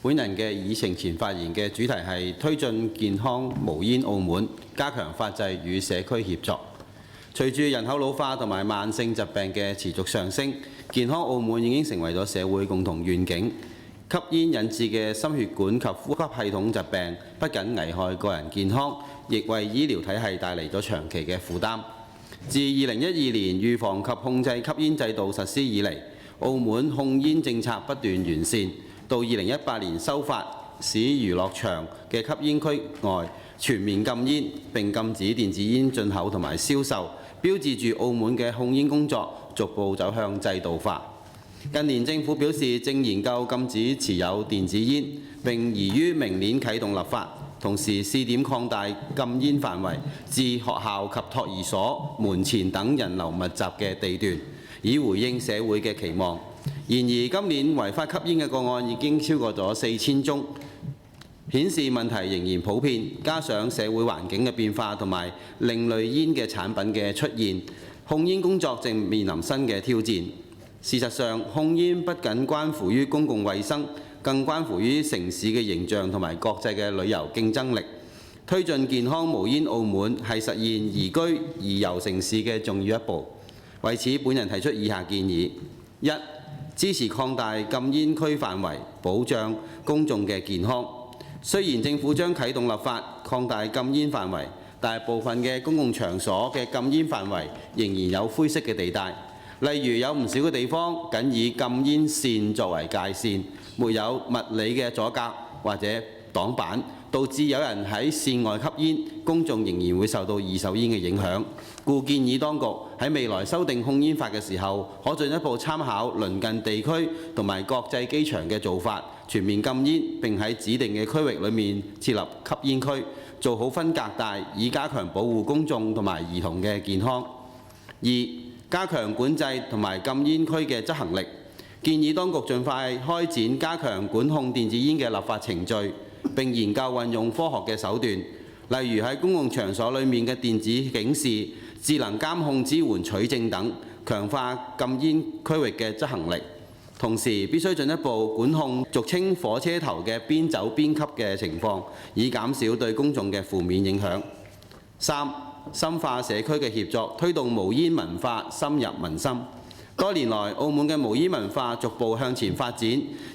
本人嘅議程前發言嘅主題係推進健康無煙澳門，加強法制與社區協作。隨住人口老化同埋慢性疾病嘅持續上升，健康澳門已經成為咗社會共同願景。吸煙引致嘅心血管及呼吸系統疾病不僅危害個人健康，亦為醫療體系帶嚟咗長期嘅負擔。自2012年預防及控制吸煙制度實施以嚟，澳門控煙政策不斷完善。到2018年修法，使娛樂場嘅吸煙區外全面禁煙，並禁止電子煙進口同埋銷售，標誌住澳門嘅控煙工作逐步走向制度化。近年政府表示正研究禁止持有電子煙，並宜於明年啟動立法，同時試點擴大禁煙範圍至學校及託兒所門前等人流密集嘅地段，以回應社會嘅期望。然而，今年違法吸煙嘅個案已經超過咗4000宗，顯示問題仍然普遍。加上社會環境嘅變化同埋另類煙嘅產品嘅出現，控煙工作正面臨新嘅挑戰。事實上，控煙不僅關乎於公共衛生，更關乎於城市嘅形象同埋國際嘅旅遊競爭力。推進健康無煙澳門係實現宜居宜遊城市嘅重要一步。為此，本人提出以下建議：一、支持擴大禁煙區範圍，保障公眾嘅健康。雖然政府將啟動立法擴大禁煙範圍，但係部分嘅公共場所嘅禁煙範圍仍然有灰色嘅地帶。例如有唔少嘅地方僅以禁煙線作為界線，沒有物理嘅阻隔或者擋板，導致有人喺線外吸煙，公眾仍然會受到二手煙嘅影響。故建議當局喺未來修訂控煙法嘅時候，可進一步參考鄰近地區同埋國際機場嘅做法，全面禁煙，並喺指定嘅區域裏面設立吸煙區，做好分隔帶，以加強保護公眾同埋兒童嘅健康。二、加強管制同埋禁煙區嘅執行力，建議當局盡快開展加強管控電子煙嘅立法程序，並研究運用科學嘅手段，例如喺公共場所裏面嘅電子警示、智能監控支援取證等，強化禁煙區域嘅執行力。同時必須進一步管控俗稱火車頭嘅邊走邊吸嘅情況，以減少對公眾嘅負面影響。三、深化社區嘅協作，推動無煙文化深入民心。多年來，澳門嘅無煙文化逐步向前發展，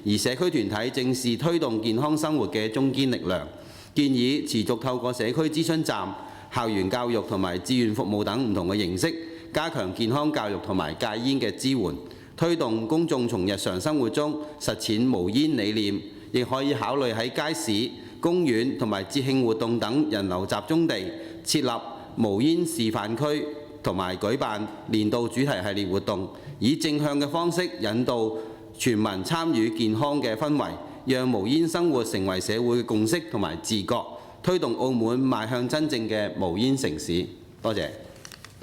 而社區團體正是推動健康生活嘅中堅力量。建議持續透過社區諮詢站、校園教育同埋志願服務等唔同嘅形式，加強健康教育同埋戒煙嘅支援，推動公眾從日常生活中實踐無煙理念。亦可以考慮喺街市、公園同埋節慶活動等人流集中地設立無煙示範區，同埋舉辦年度主題系列活動，以正向嘅方式引導全民參與健康嘅氛圍，讓無煙生活成為社會嘅共識同埋自覺，推動澳門邁向真正嘅無煙城市。多謝。